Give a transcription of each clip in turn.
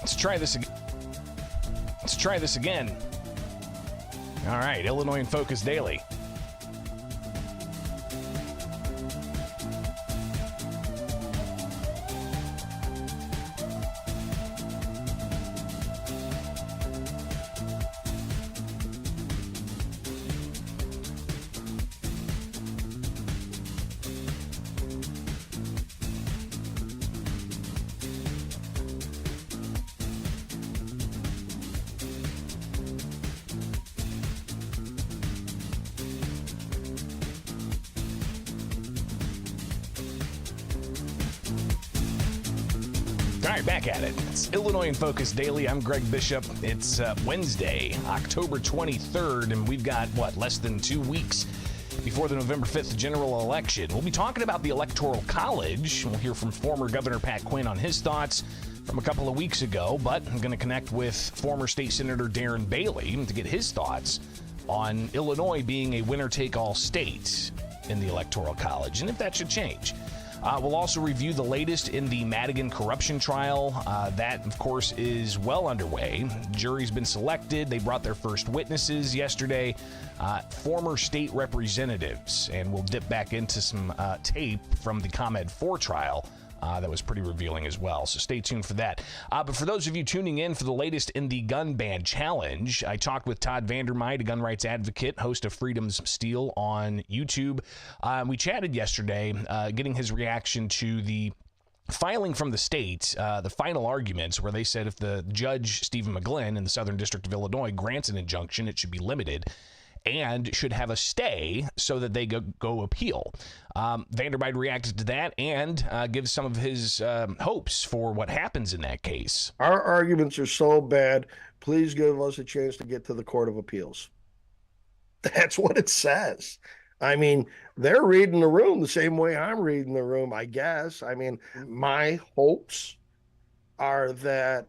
Let's try this again. Let's try this again. All right, Illinois in Focus Daily. All right, back at it. It's Illinois in Focus Daily. I'm Greg Bishop. It's Wednesday, October 23rd, and we've got, less than 2 weeks before the November 5th general election. We'll be talking about the Electoral College. We'll hear from former Governor Pat Quinn on his thoughts from a couple of weeks ago, but I'm going to connect with former State Senator Darren Bailey to get his thoughts on Illinois being a winner-take-all state in the Electoral College, and if that should change. We'll also review the latest in the Madigan corruption trial. That, of course, is well underway. Jury's been selected. They brought their first witnesses yesterday, former state representatives, and we'll dip back into some tape from the ComEd 4 trial. That was pretty revealing as well, so stay tuned for that. But for those of you tuning in for the latest in the gun ban challenge, I talked with Todd Vandermeide, a gun rights advocate, host of Freedom's Steel on YouTube. We chatted yesterday, getting his reaction to the filing from the state, the final arguments where they said if the judge, Stephen McGlynn, in the Southern District of Illinois grants an injunction, it should be limited and should have a stay so that they go appeal. Vandermeide reacted to that and gives some of his hopes for what happens in that case. Our arguments are so bad, please give us a chance to get to the Court of Appeals. That's what it says. I mean, they're reading the room the same way I'm reading the room, I guess. I mean, my hopes are that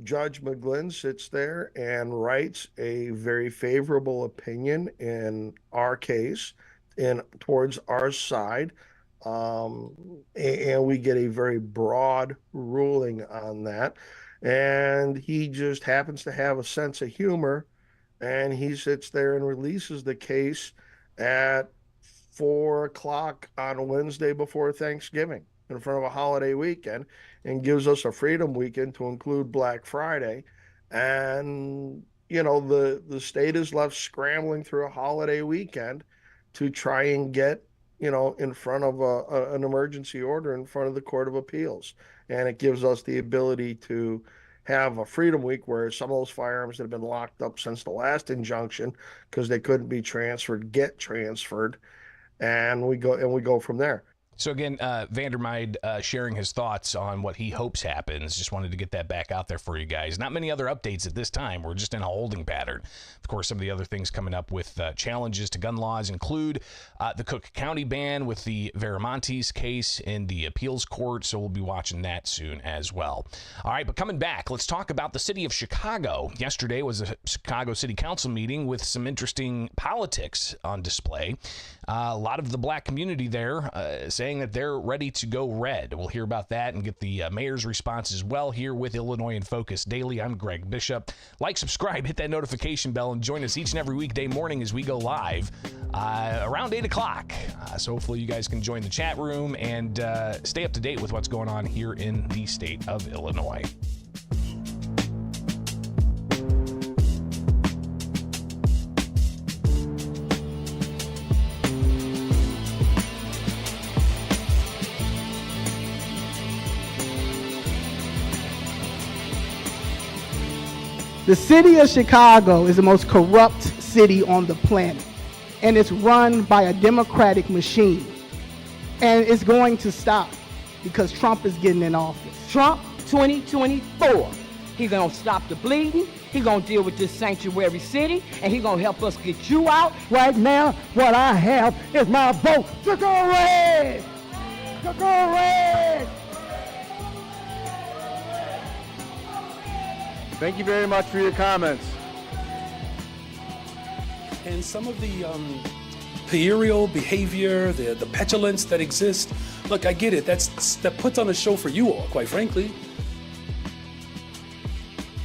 Judge McGlynn sits there and writes a very favorable opinion in our case and towards our side. And we get a very broad ruling on that. And he just happens to have a sense of humor, and he sits there and releases the case at 4:00 on Wednesday before Thanksgiving in front of a holiday weekend, and gives us a freedom weekend to include Black Friday. And, you know, the state is left scrambling through a holiday weekend to try and get, you know, in front of an emergency order in front of the Court of Appeals. And it gives us the ability to have a freedom week where some of those firearms that have been locked up since the last injunction because they couldn't be transferred get transferred. And we go from there. So again, Vandermeide sharing his thoughts on what he hopes happens. Just wanted to get that back out there for you guys. Not many other updates at this time. We're just in a holding pattern. Of course, some of the other things coming up with challenges to gun laws include the Cook County ban with the Veramontes case in the appeals court. So we'll be watching that soon as well. All right, but coming back, let's talk about the city of Chicago. Yesterday was a Chicago City Council meeting with some interesting politics on display. A lot of the black community there saying that they're ready to go red. We'll hear about that and get the mayor's response as well here with Illinois in Focus Daily. I'm Greg Bishop. Like, subscribe, hit that notification bell, and join us each and every weekday morning as we go live around 8 o'clock. So hopefully you guys can join the chat room and stay up to date with what's going on here in the state of Illinois. The city of Chicago is the most corrupt city on the planet, and it's run by a Democratic machine. And it's going to stop because Trump is getting in office. Trump 2024. He's going to stop the bleeding. He's going to deal with this sanctuary city, and he's going to help us get you out. Right now, what I have is my vote to go red. To go red. Thank you very much for your comments. And some of the puerile behavior, the petulance that exists. Look, I get it. That puts on a show for you all, quite frankly.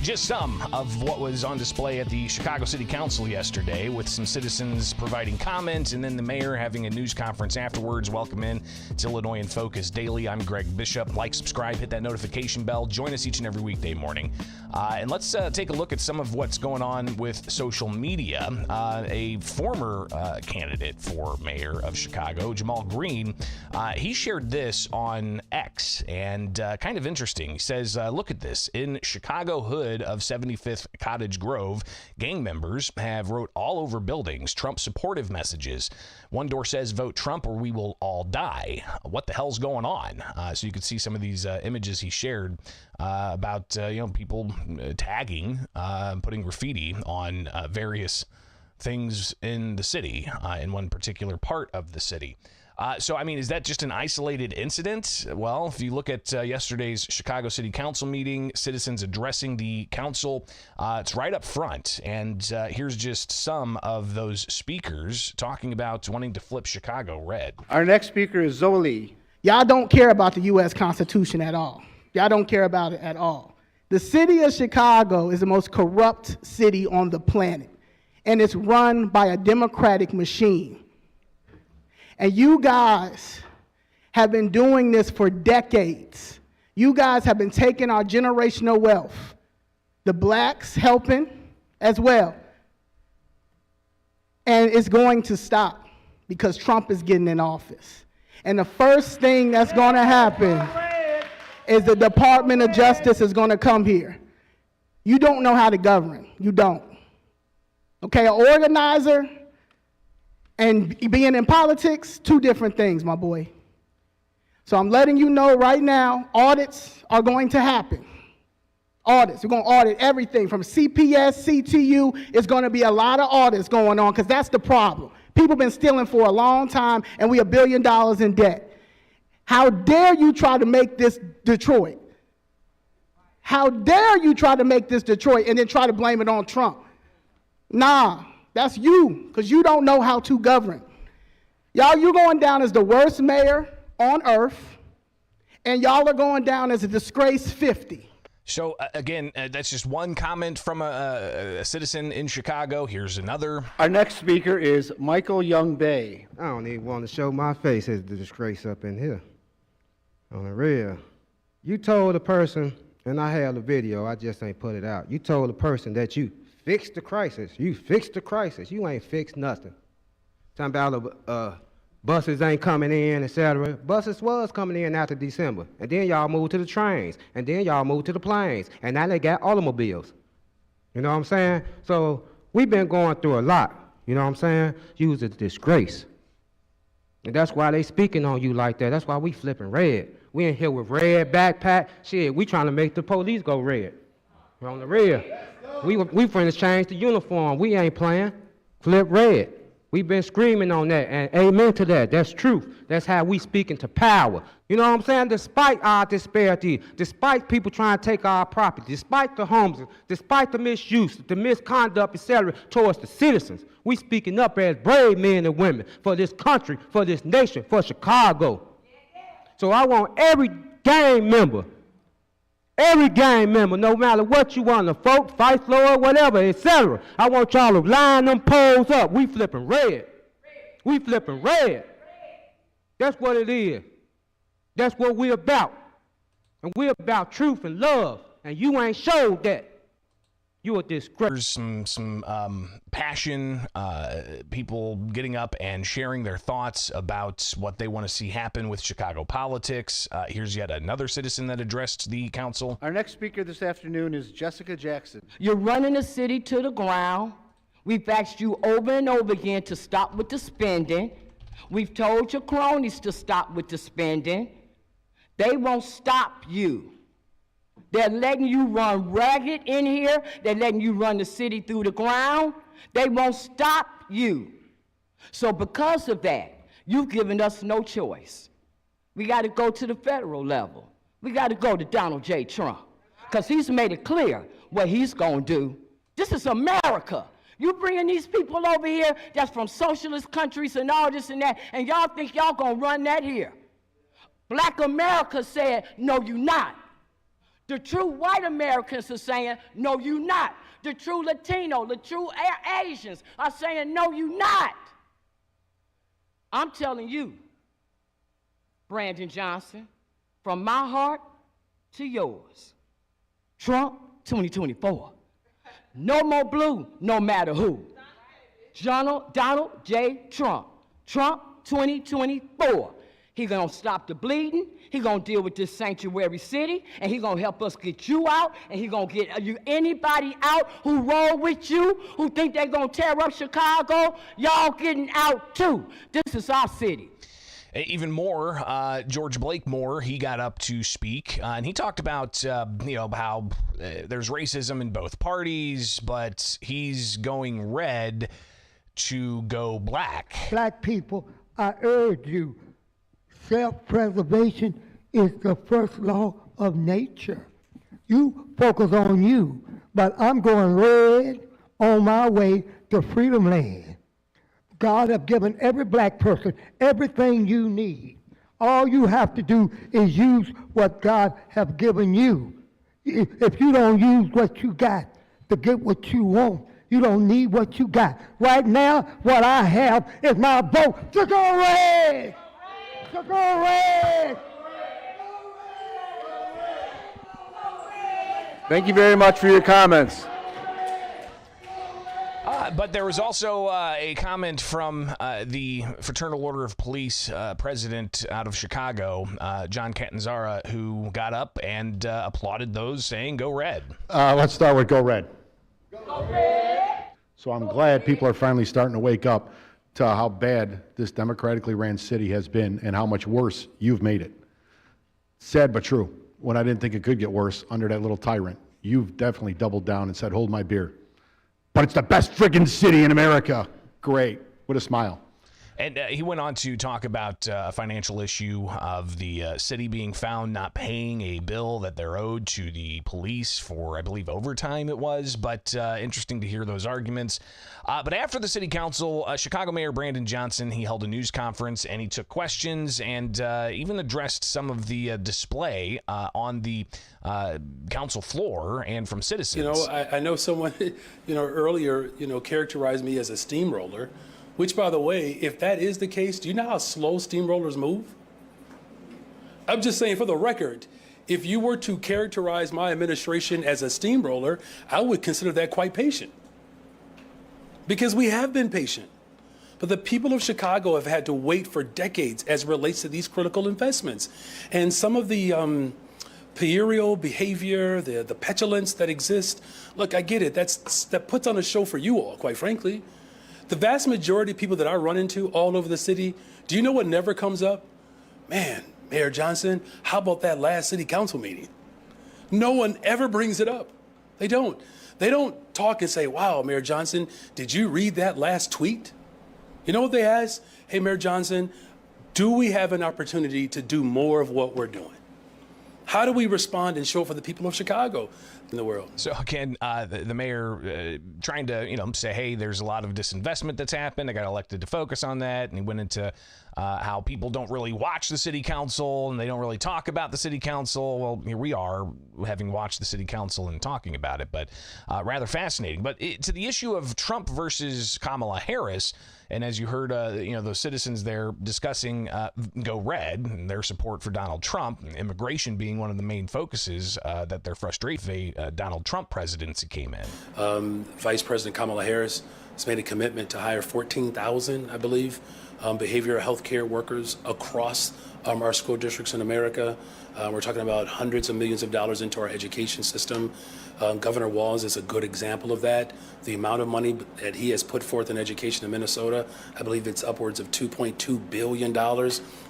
Just some of what was on display at the Chicago City Council yesterday, with some citizens providing comments and then the mayor having a news conference afterwards. Welcome in to Illinois in Focus Daily. I'm Greg Bishop. Like, subscribe, hit that notification bell. Join us each and every weekday morning. And let's take a look at some of what's going on with social media. A former candidate for mayor of Chicago, Jamal Green, he shared this on X, and kind of interesting. He says, look at this. In Chicago hood of 75th Cottage Grove, gang members have wrote all over buildings Trump supportive messages. One door says, vote Trump or we will all die. What the hell's going on? So you could see some of these images he shared about people tagging, putting graffiti on various things in the city, in one particular part of the city. So, I mean, is that just an isolated incident? Well, if you look at yesterday's Chicago City Council meeting, citizens addressing the council, it's right up front. And here's just some of those speakers talking about wanting to flip Chicago red. Our next speaker is Zoe. Y'all don't care about the U.S. Constitution at all. Y'all don't care about it at all. The city of Chicago is the most corrupt city on the planet, and it's run by a Democratic machine. And you guys have been doing this for decades. You guys have been taking our generational wealth. The blacks helping as well. And it's going to stop because Trump is getting in office. And the first thing that's going to happen is the Department of Justice is going to come here. You don't know how to govern. You don't. Okay, an organizer and being in politics, two different things, my boy. So I'm letting you know right now, audits are going to happen. Audits, we're going to audit everything from CPS, CTU. It's going to be a lot of audits going on because that's the problem. People have been stealing for a long time, and we $1 billion in debt. How dare you try to make this Detroit? How dare you try to make this Detroit and then try to blame it on Trump? Nah. That's you, because you don't know how to govern. Y'all, you're going down as the worst mayor on earth, and y'all are going down as a disgrace 50. So, again, that's just one comment from a citizen in Chicago. Here's another. Our next speaker is Michael Young Bay. I don't even want to show my face as the disgrace up in here. On the real. You told a person, and I have the video, I just ain't put it out. You told a person that you fixed the crisis. You fixed the crisis. You ain't fixed nothing. Talking about buses ain't coming in, etc. Buses was coming in after December. And then y'all moved to the trains. And then y'all moved to the planes. And now they got automobiles. You know what I'm saying? So we've been going through a lot. You know what I'm saying? You was a disgrace. And that's why they speaking on you like that. That's why we flipping red. We in here with red backpack. Shit, we trying to make the police go red. We're on the real. We finna change the uniform. We ain't playing. Flip red. We've been screaming on that, and amen to that. That's truth. That's how we speaking to power. You know what I'm saying? Despite our disparity, despite people trying to take our property, despite the homeless, despite the misuse, the misconduct, etc., towards the citizens, we speaking up as brave men and women for this country, for this nation, for Chicago. So I want every gang member, no matter what you want, the folk, fight floor, whatever, etc. I want y'all to line them poles up. We flipping red. We flipping red. That's what it is. That's what we're about. And we're about truth and love. And you ain't showed that. You a disgrace. There's some passion, people getting up and sharing their thoughts about what they want to see happen with Chicago politics. Here's yet another citizen that addressed the council. Our next speaker this afternoon is Jessica Jackson. You're running the city to the ground. We've asked you over and over again to stop with the spending. We've told your cronies to stop with the spending. They won't stop you. They're letting you run ragged in here. They're letting you run the city through the ground. They won't stop you. So because of that, you've given us no choice. We got to go to the federal level. We got to go to Donald J. Trump because he's made it clear what he's going to do. This is America. You bringing these people over here that's from socialist countries and all this and that, and y'all think y'all gonna run that here. Black America said, no, you not. The true white Americans are saying, no, you not. The true Latino, the true Asians are saying, no, you not. I'm telling you, Brandon Johnson, from my heart to yours, Trump 2024. No more blue, no matter who. Donald J. Trump. Trump 2024. He gonna stop the bleeding. He gonna deal with this sanctuary city, and he gonna help us get you out, and he gonna get you anybody out who roll with you, who think they gonna tear up Chicago. Y'all getting out too. This is our city. Even more, George Blakemore, he got up to speak, and he talked about, how there's racism in both parties, but he's going red to go black. Black people, I urge you, self-preservation is the first law of nature. You focus on you, but I'm going red on my way to Freedom Land. God has given every black person everything you need. All you have to do is use what God has given you. If you don't use what you got to get what you want, you don't need what you got. Right now, what I have is my vote to go red. To go red. Thank you very much for your comments. But there was also a comment from the Fraternal Order of Police president out of Chicago, John Catanzara, who got up and applauded those saying, go red. Let's start with go red. Go red! So I'm glad people are finally starting to wake up to how bad this democratically ran city has been and how much worse you've made it. Sad but true. When I didn't think it could get worse under that little tyrant, you've definitely doubled down and said, hold my beer. But it's the best friggin' city in America. Great, with a smile. And he went on to talk about a financial issue of the city being found not paying a bill that they're owed to the police for, I believe, overtime it was. But interesting to hear those arguments. But after the city council, Chicago Mayor Brandon Johnson, he held a news conference and he took questions and even addressed some of the display on the council floor and from citizens. You know, I know someone, earlier, characterized me as a steamroller. Which, by the way, if that is the case, do you know how slow steamrollers move? I'm just saying, for the record, if you were to characterize my administration as a steamroller, I would consider that quite patient. Because we have been patient. But the people of Chicago have had to wait for decades as it relates to these critical investments. And some of the puerile behavior, the petulance that exists, look, I get it. That puts on a show for you all, quite frankly. The vast majority of people that I run into all over the city, do you know what never comes up? Man, Mayor Johnson, how about that last city council meeting? No one ever brings it up. They don't. They don't talk and say, wow, Mayor Johnson, did you read that last tweet? You know what they ask? Hey, Mayor Johnson, do we have an opportunity to do more of what we're doing? How do we respond and show for the people of Chicago in the world? So again, the mayor trying to, say, hey, there's a lot of disinvestment that's happened. I got elected to focus on that. And he went into how people don't really watch the city council and they don't really talk about the city council. Well, here we are having watched the city council and talking about it, but rather fascinating. But to the issue of Trump versus Kamala Harris, and as you heard, those citizens there discussing go red and their support for Donald Trump, immigration being one of the main focuses that they're frustrated with Donald Trump presidency came in. Vice President Kamala Harris has made a commitment to hire 14,000, I believe, behavioral health care workers across our school districts in America. We're talking about hundreds of millions of dollars into our education system. Governor Walz is a good example of that. The amount of money that he has put forth in education in Minnesota, I believe it's upwards of $2.2 billion.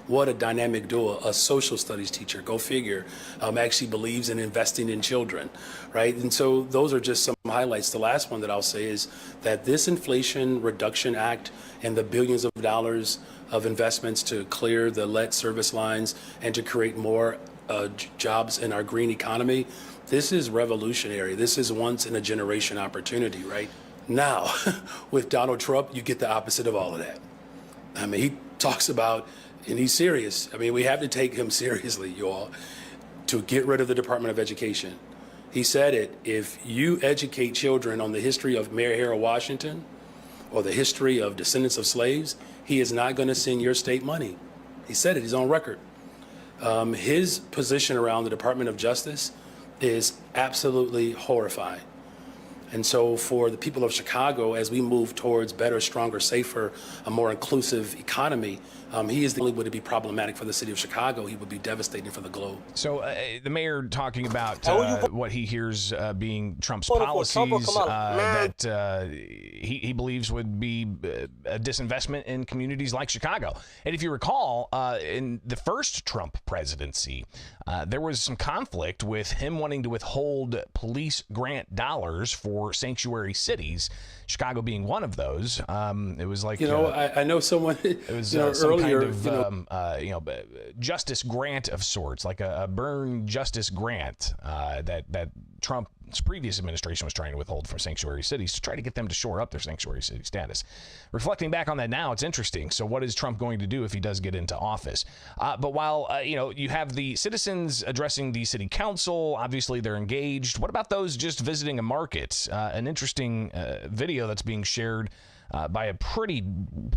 What a dynamic duo. A social studies teacher, go figure, actually believes in investing in children, right? And so those are just some highlights. The last one that I'll say is that this Inflation Reduction Act and the billions of dollars of investments to clear the lead service lines and to create more jobs in our green economy, this is revolutionary. This is once in a generation opportunity, right? Now, with Donald Trump, you get the opposite of all of that. I mean, he talks about, and he's serious. I mean, we have to take him seriously, you all, to get rid of the Department of Education. He said it, if you educate children on the history of Mary Harrow Washington or the history of descendants of slaves, he is not going to send your state money. He said it, he's on record. His position around the Department of Justice is absolutely horrifying. And so for the people of Chicago, as we move towards better, stronger, safer, a more inclusive economy, he is the only would it be problematic for the city of Chicago. He would be devastating for the globe. So the mayor talking about what he hears being Trump's policies that he believes would be a disinvestment in communities like Chicago. And if you recall, in the first Trump presidency, there was some conflict with him wanting to withhold police grant dollars for sanctuary cities, Chicago being one of those. It was like, I know someone, it was earlier, kind of, justice grant of sorts, like a burn justice grant that Trump's previous administration was trying to withhold from sanctuary cities to try to get them to shore up their sanctuary city status. Reflecting back on that now, it's interesting. So what is Trump going to do if he does get into office? But while, you have the citizens addressing the city council, obviously they're engaged. What about those just visiting a market? An interesting video that's being shared by a pretty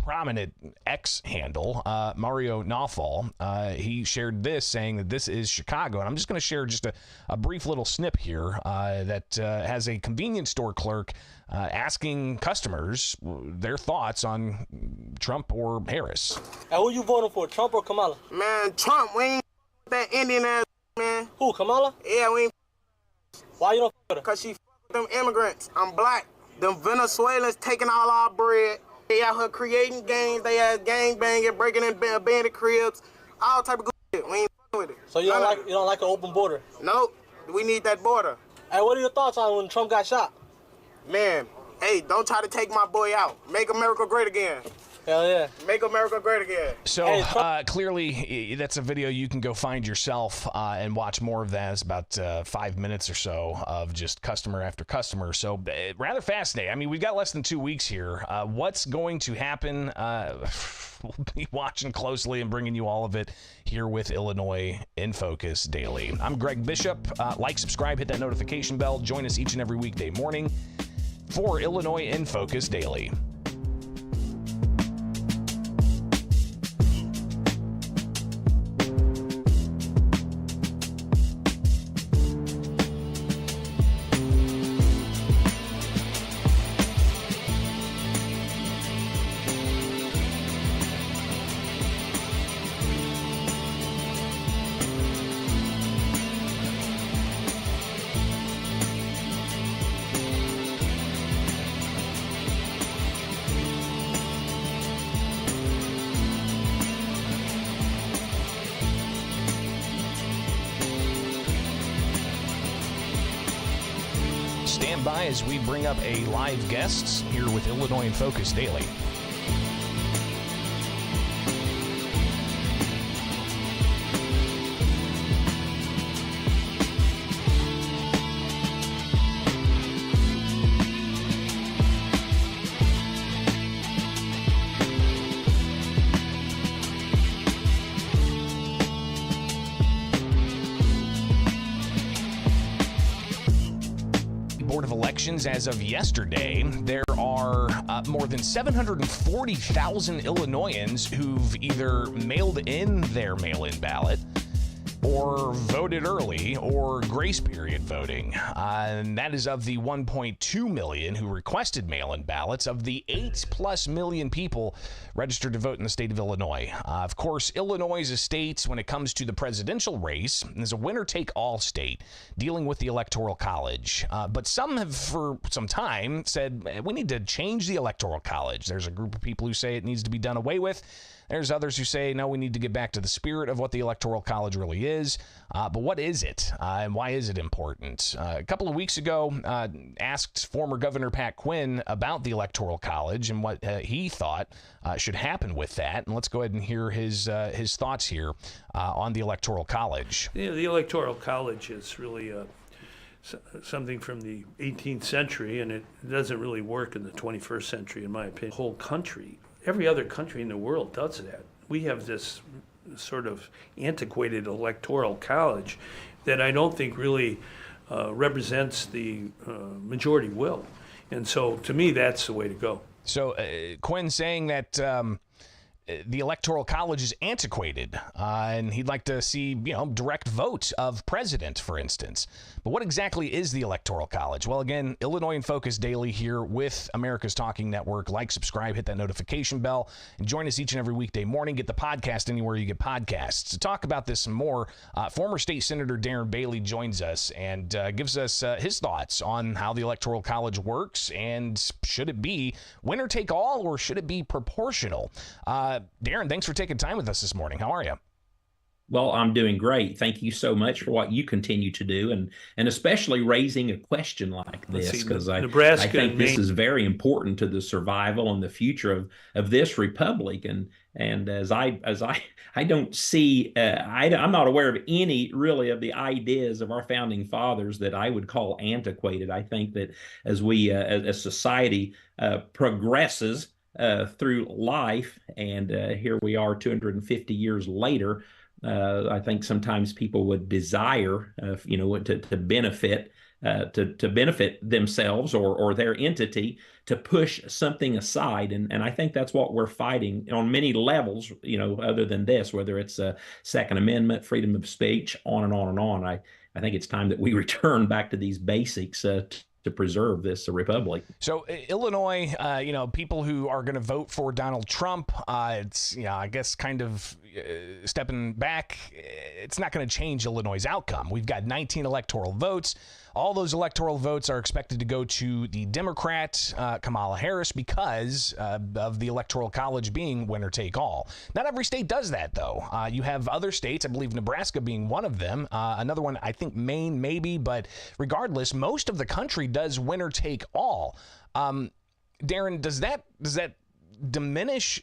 prominent X handle, Mario Nawfal. He shared this saying that this is Chicago. And I'm just going to share just a brief little snip here that has a convenience store clerk asking customers their thoughts on Trump or Harris. Hey, who you voting for, Trump or Kamala? Man, Trump, we ain't that Indian ass, man. Who, Kamala? Yeah, we ain't. Why you don't with her? Because she with them immigrants. I'm black. Them Venezuelans taking all our bread. They out here creating gangs. They ass gang banging, breaking in bandit cribs, all type of good shit. We ain't with it. So you don't like an open border? Nope. We need that border. Hey, what are your thoughts on when Trump got shot? Man, hey, don't try to take my boy out. Make America great again. Hell yeah. Make America great again. So clearly, that's a video you can go find yourself and watch more of that. It's about 5 minutes or so of just customer after customer. So rather fascinating. I mean, we've got less than 2 weeks here. What's going to happen? We'll be watching closely and bringing you all of it here with Illinois in Focus Daily. I'm Greg Bishop. Like, subscribe, hit that notification bell. Join us each and every weekday morning for Illinois in Focus Daily. Stand by as we bring up a live guest here with Illinois in Focus Daily. Board of Elections as of yesterday, there are more than 740,000 Illinoisans who've either mailed in their mail-in ballot or voted early or grace period voting. And that is of the 1.2 million who requested mail-in ballots, of the 8+ million people registered to vote in the state of Illinois. Of course, Illinois is a state, when it comes to the presidential race, is a winner-take-all state dealing with the Electoral College. But some have, for some time, said we need to change the Electoral College. There's a group of people who say it needs to be done away with. There's others who say, no, we need to get back to the spirit of what the Electoral College really is. But what is it, and why is it important? A couple of weeks ago, asked former Governor Pat Quinn about the Electoral College and what he thought should happen with that. And let's go ahead and hear his thoughts here on the Electoral College. The Electoral College is really something from the 18th century, and it doesn't really work in the 21st century, in my opinion. The whole country, every other country in the world does that. We have this sort of antiquated electoral college that I don't think really represents the majority will. And so, to me, that's the way to go. So, Quinn saying that the Electoral College is antiquated, and he'd like to see, direct vote of president, for instance. But what exactly is the Electoral College? Well, again, Illinois in Focus Daily here with America's Talking Network. Like, subscribe, hit that notification bell, and join us each and every weekday morning. Get the podcast anywhere you get podcasts. To talk about this some more, former State Senator Darren Bailey joins us and gives us his thoughts on how the Electoral College works, and should it be winner take all, or should it be proportional? Darren, thanks for taking time with us this morning. How are you? Well, I'm doing great. Thank you so much for what you continue to do, and especially raising a question like this, because I think this is very important to the survival and the future of this republic. And as I don't see, I'm not aware of any really of the ideas of our founding fathers that I would call antiquated. I think that as we, as society progresses through life, and here we are 250 years later, I think sometimes people would desire, to benefit, to benefit themselves or their entity, to push something aside, and I think that's what we're fighting on many levels. Other than this, whether it's a Second Amendment, freedom of speech, on and on and on. I think it's time that we return back to these basics to preserve this republic. So Illinois, people who are going to vote for Donald Trump, it's, I guess kind of stepping back, it's not going to change Illinois' outcome. We've got 19 electoral votes. All those electoral votes are expected to go to the Democrat, Kamala Harris, because of the Electoral College being winner take all. Not every state does that, though. You have other states, I believe Nebraska being one of them. Another one, I think Maine maybe, but regardless, most of the country does winner take all. Darren, does that diminish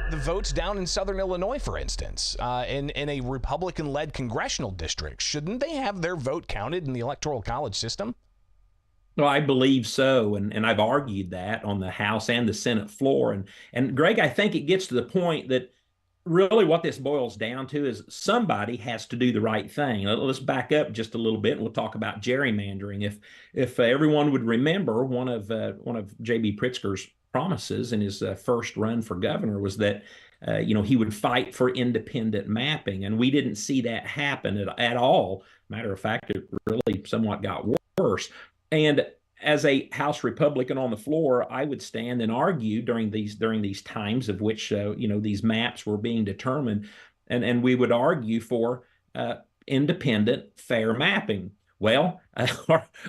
the votes down in southern Illinois, for instance, in a Republican-led congressional district? Shouldn't they have their vote counted in the Electoral College system? Well, I believe so, and I've argued that on the House and the Senate floor. And Greg, I think it gets to the point that really what this boils down to is somebody has to do the right thing. Let's back up just a little bit, and we'll talk about gerrymandering. If everyone would remember, one of J.B. Pritzker's promises in his first run for governor was that he would fight for independent mapping, and we didn't see that happen at all. Matter of fact, it really somewhat got worse. And as a House Republican on the floor, I would stand and argue during these times of which these maps were being determined, and we would argue for independent, fair mapping. Well,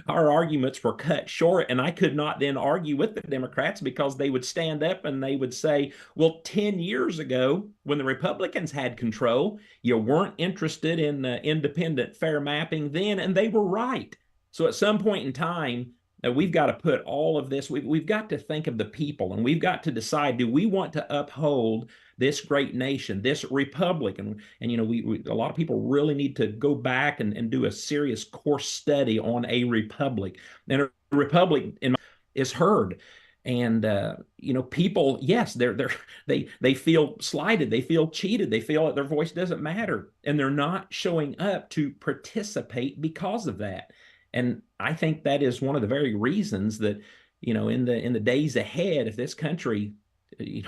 our arguments were cut short, and I could not then argue with the Democrats, because they would stand up and they would say, well, 10 years ago, when the Republicans had control, you weren't interested in independent, fair mapping then, and they were right. So at some point in time, we've got to put all of this, we've got to think of the people, and we've got to decide, do we want to uphold this great nation, this republic? And we a lot of people really need to go back and do a serious course study on a republic. And a republic is heard. And people, yes, they feel slighted, they feel cheated, they feel that their voice doesn't matter, and they're not showing up to participate because of that. And I think that is one of the very reasons that, in the days ahead, if this country,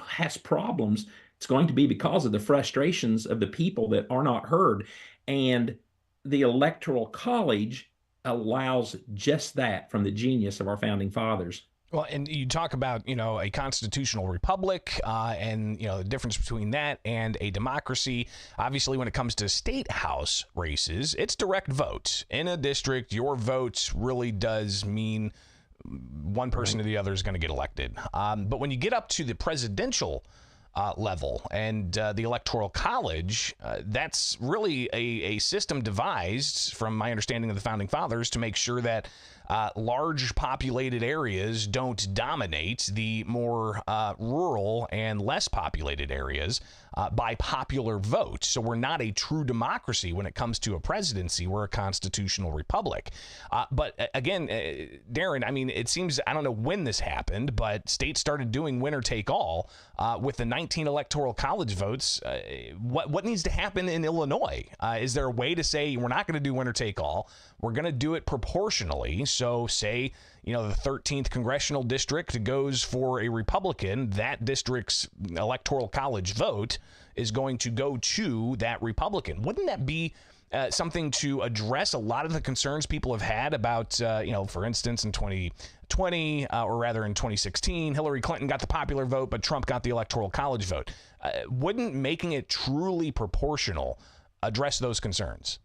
has problems, it's going to be because of the frustrations of the people that are not heard. And the Electoral College allows just that from the genius of our founding fathers. Well, and you talk about, a constitutional republic and, the difference between that and a democracy. Obviously, when it comes to state house races, it's direct vote. In a district, your vote really does mean one person or the other is going to get elected. But when you get up to the presidential level and the Electoral College, that's really a system devised, from my understanding of the Founding Fathers, to make sure that large populated areas don't dominate the more rural and less populated areas by popular vote. So we're not a true democracy when it comes to a presidency. We're a constitutional republic. But again, Darren, I mean, it seems, I don't know when this happened, but states started doing winner take all with the 19 Electoral College votes. What needs to happen in Illinois? Is there a way to say we're not going to do winner take all? We're going to do it proportionally. So say, the 13th congressional district goes for a Republican, that district's Electoral College vote is going to go to that Republican. Wouldn't that be something to address a lot of the concerns people have had about, for instance, in 2020, or rather in 2016, Hillary Clinton got the popular vote, but Trump got the Electoral College vote. Wouldn't making it truly proportional address those concerns?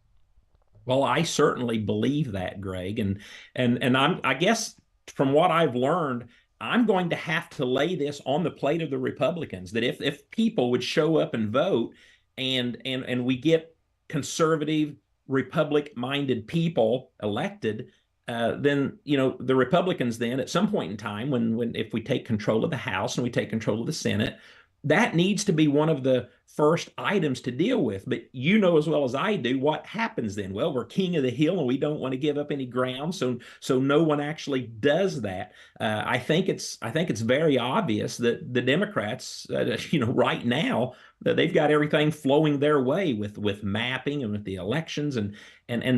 Well, I certainly believe that, Greg, and I guess from what I've learned, I'm going to have to lay this on the plate of the Republicans, that if people would show up and vote, and we get conservative, Republic-minded people elected, then the Republicans then at some point in time, when if we take control of the House and we take control of the Senate, that needs to be one of the first items to deal with. But you know as well as I do what happens then. Well, we're king of the hill and we don't want to give up any ground, so no one actually does that. I think it's very obvious that the Democrats, right now, that they've got everything flowing their way with mapping and with the elections, and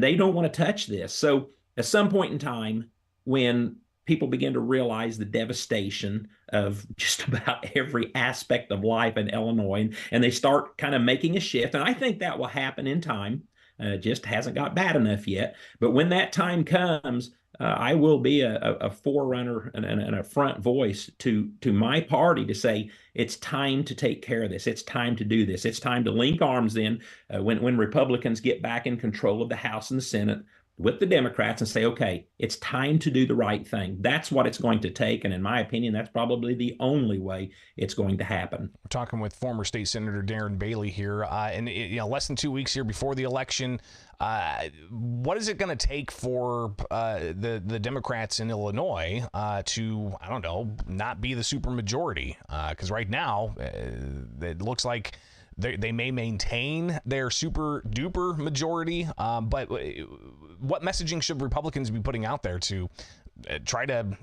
they don't want to touch this. So at some point in time, when people begin to realize the devastation of just about every aspect of life in Illinois, and they start kind of making a shift. And I think that will happen in time. Just hasn't got bad enough yet. But when that time comes, I will be a forerunner and a front voice to my party to say it's time to take care of this. It's time to do this. It's time to link arms then when Republicans get back in control of the House and the Senate with the Democrats and say, okay, it's time to do the right thing. That's what it's going to take. And in my opinion, that's probably the only way it's going to happen. We're talking with former state senator Darren Bailey here. And less than 2 weeks here before the election, what is it going to take for the Democrats in Illinois to, I don't know, not be the supermajority? Because right now, it looks like they may maintain their super duper majority, but what messaging should Republicans be putting out there to try to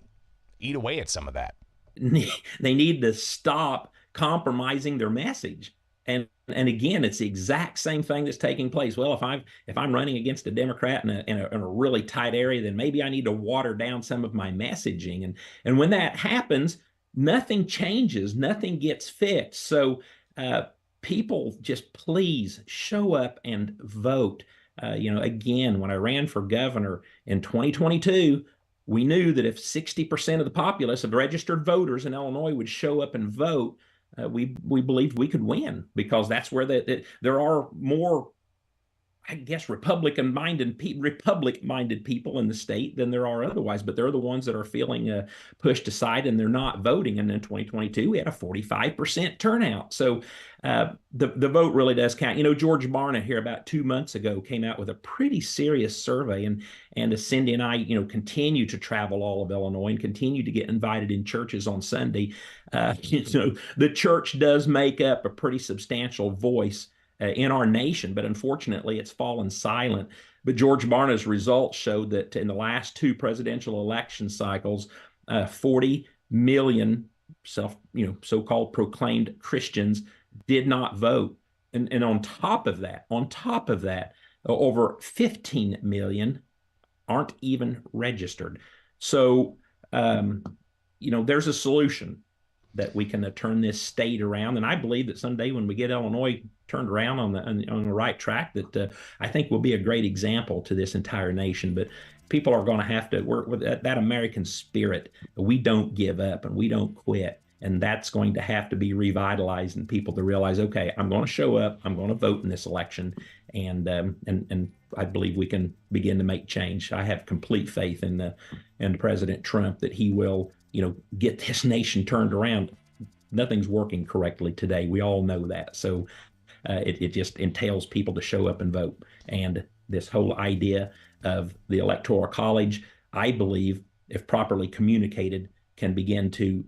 eat away at some of that? They need to stop compromising their message. And again, it's the exact same thing that's taking place. Well, if I'm running against a Democrat in a really tight area, then maybe I need to water down some of my messaging. And when that happens, nothing changes, nothing gets fixed. So people, just please show up and vote. Again, when I ran for governor in 2022, we knew that if 60% of the populace of registered voters in Illinois would show up and vote, we believed we could win, because that's where there are more, I guess, Republic-minded people in the state than there are otherwise, but they're the ones that are feeling pushed aside and they're not voting. And in 2022, we had a 45% turnout. So the vote really does count. George Barna here about 2 months ago came out with a pretty serious survey, and as Cindy and I, continue to travel all of Illinois and continue to get invited in churches on Sunday, the church does make up a pretty substantial voice in our nation, but unfortunately it's fallen silent. But George Barna's results showed that in the last two presidential election cycles, 40 million so-called proclaimed Christians did not vote. And on top of that, over 15 million aren't even registered. So, there's a solution that we can turn this state around. And I believe that someday when we get Illinois turned around on the right track, that I think will be a great example to this entire nation. But people are going to have to work with that American spirit. We don't give up and we don't quit. And that's going to have to be revitalized, and people to realize, okay, I'm going to show up, I'm going to vote in this election, and I believe we can begin to make change. I have complete faith in President Trump that he will, get this nation turned around. Nothing's working correctly today. We all know that. So it just entails people to show up and vote. And this whole idea of the Electoral College, I believe, if properly communicated, can begin to,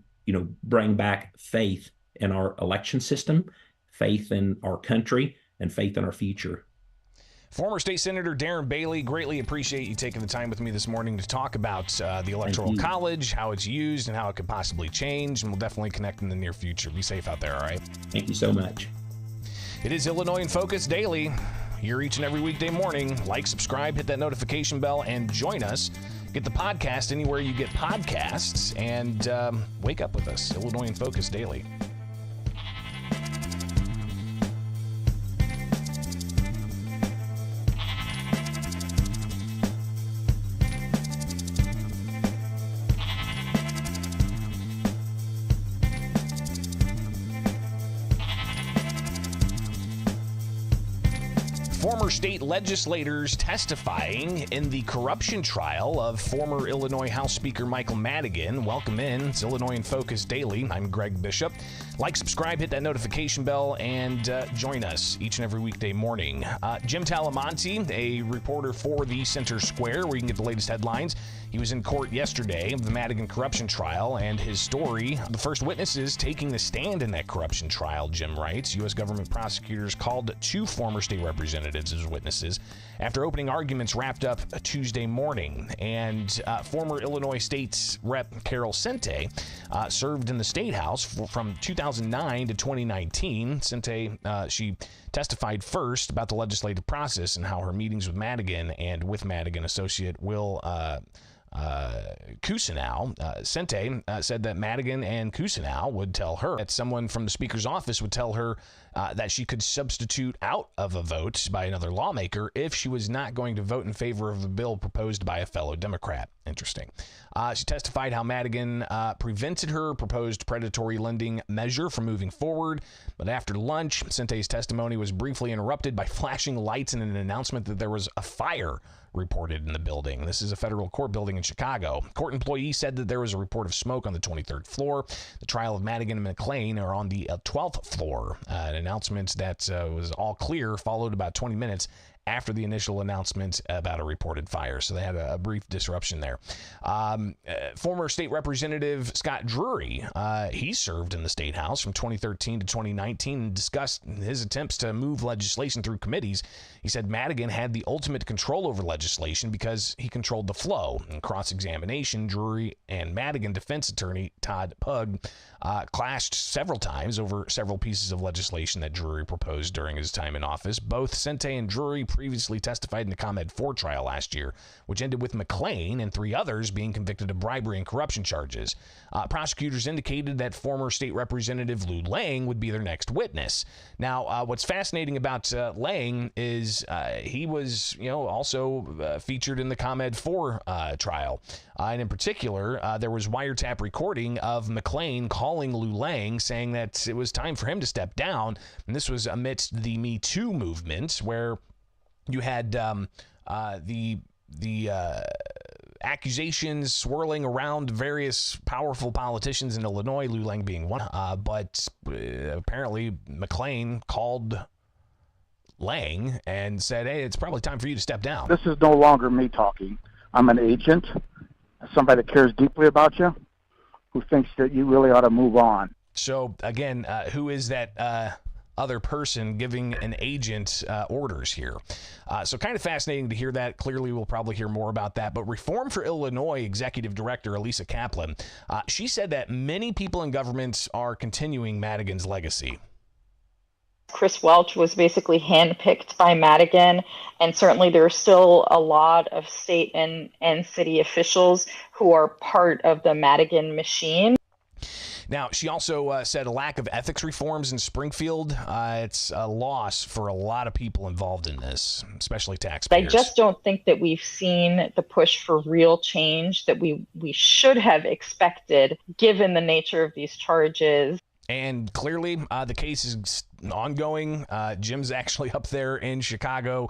bring back faith in our election system, faith in our country, and faith in our future. Former State Senator Darren Bailey, greatly appreciate you taking the time with me this morning to talk about the Electoral College, how it's used, and how it could possibly change. And we'll definitely connect in the near future. Be safe out there, all right? Thank you so much. It is Illinois in Focus Daily, here each and every weekday morning. Like, subscribe, hit that notification bell, and join us. Get the podcast anywhere you get podcasts, and wake up with us. Illinois in Focus Daily. Former state legislators testifying in the corruption trial of former Illinois House Speaker Michael Madigan. Welcome in. It's Illinois in Focus Daily. I'm Greg Bishop. Like, subscribe, hit that notification bell, and join us each and every weekday morning. Jim Talamonte, a reporter for the Center Square, where you can get the latest headlines. He was in court yesterday of the Madigan corruption trial, and his story, the first witnesses taking the stand in that corruption trial, Jim writes. U.S. government prosecutors called 2 former state representatives as witnesses after opening arguments wrapped up Tuesday morning. And former Illinois State Rep. Carol Sente served in the State House from 2009 to 2019. Sente, she testified first about the legislative process and how her meetings with Madigan and with Madigan associate Will Cousineau. Sente said that Madigan and Cousineau would tell her that someone from the Speaker's office would tell her that she could substitute out of a vote by another lawmaker if she was not going to vote in favor of a bill proposed by a fellow Democrat. Interesting. She testified how Madigan prevented her proposed predatory lending measure from moving forward. But after lunch, Sente's testimony was briefly interrupted by flashing lights and an announcement that there was a fire reported in the building. This is a federal court building in Chicago. Court employees said that there was a report of smoke on the 23rd floor. The trial of Madigan and McLean are on the 12th floor. An announcement that was all clear followed about 20 minutes after the initial announcement about a reported fire. So they had a brief disruption there. Former state representative Scott Drury, he served in the State House from 2013 to 2019 and discussed his attempts to move legislation through committees. He said Madigan had the ultimate control over legislation because he controlled the flow. In cross-examination, Drury and Madigan defense attorney Todd Pugh clashed several times over several pieces of legislation that Drury proposed during his time in office. Both Sente and Drury previously testified in the ComEd 4 trial last year, which ended with McLean and 3 others being convicted of bribery and corruption charges. Prosecutors indicated that former state representative Lou Lang would be their next witness. Now, what's fascinating about Lang is he was, also featured in the ComEd 4 trial. And in particular, there was wiretap recording of McLean calling Lou Lang, saying that it was time for him to step down. And this was amidst the Me Too movement, where you had the accusations swirling around various powerful politicians in Illinois, Lou Lang being one. But apparently McLean called Lang and said, hey, it's probably time for you to step down. This is no longer me talking. I'm an agent, somebody that cares deeply about you, who thinks that you really ought to move on. So, again, who is that other person giving an agent orders here? So kind of fascinating to hear that. Clearly, we'll probably hear more about that. But Reform for Illinois Executive Director Elisa Kaplan, she said that many people in government are continuing Madigan's legacy. Chris Welch was basically handpicked by Madigan, and certainly there are still a lot of state and city officials who are part of the Madigan machine. Now, she also said a lack of ethics reforms in Springfield, it's a loss for a lot of people involved in this, especially taxpayers. I just don't think that we've seen the push for real change that we should have expected, given the nature of these charges. And clearly, the case is ongoing. Jim's actually up there in Chicago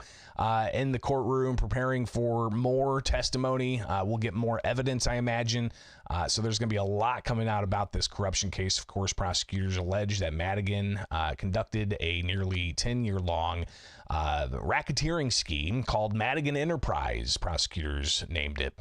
in the courtroom preparing for more testimony. We'll get more evidence, I imagine. So there's going to be a lot coming out about this corruption case. Of course, prosecutors allege that Madigan conducted a nearly 10-year-long racketeering scheme called Madigan Enterprise, prosecutors named it,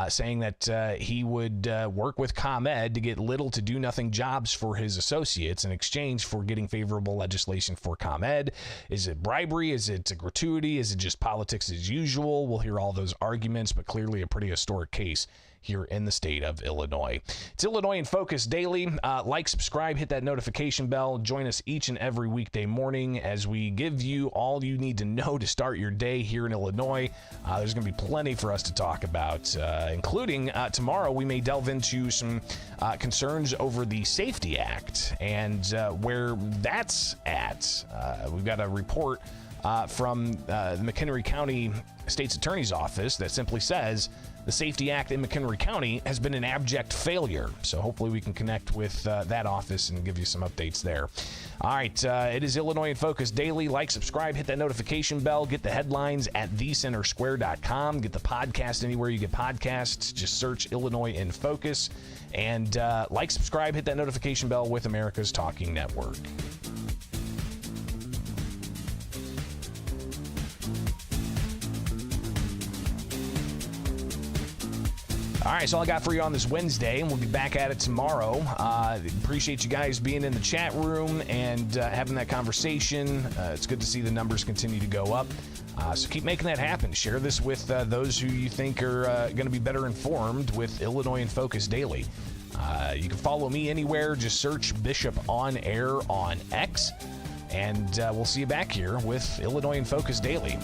saying that he would work with ComEd to get little to do nothing jobs for his associates in exchange for getting favorable legislation for ComEd. Is it bribery? Is it a gratuity? Is it just politics as usual? We'll hear all those arguments, but clearly a pretty historic case here in the state of Illinois. It's Illinois in Focus Daily. Like, subscribe, hit that notification bell. Join us each and every weekday morning as we give you all you need to know to start your day here in Illinois. There's going to be plenty for us to talk about, including tomorrow we may delve into some concerns over the Safety Act and where that's at. We've got a report from the McHenry County State's Attorney's Office that simply says the Safety Act in McHenry County has been an abject failure. So hopefully we can connect with that office and give you some updates there. All right, it is Illinois in Focus Daily. Like, subscribe, hit that notification bell, get the headlines at thecentersquare.com, get the podcast anywhere you get podcasts. Just search Illinois in Focus. And like, subscribe, hit that notification bell with America's Talking Network. All right, so all I got for you on this Wednesday, and we'll be back at it tomorrow. Appreciate you guys being in the chat room and having that conversation. It's good to see the numbers continue to go up. So keep making that happen. Share this with those who you think are going to be better informed with Illinois in Focus Daily. You can follow me anywhere. Just search Bishop On Air on X. And we'll see you back here with Illinois in Focus Daily.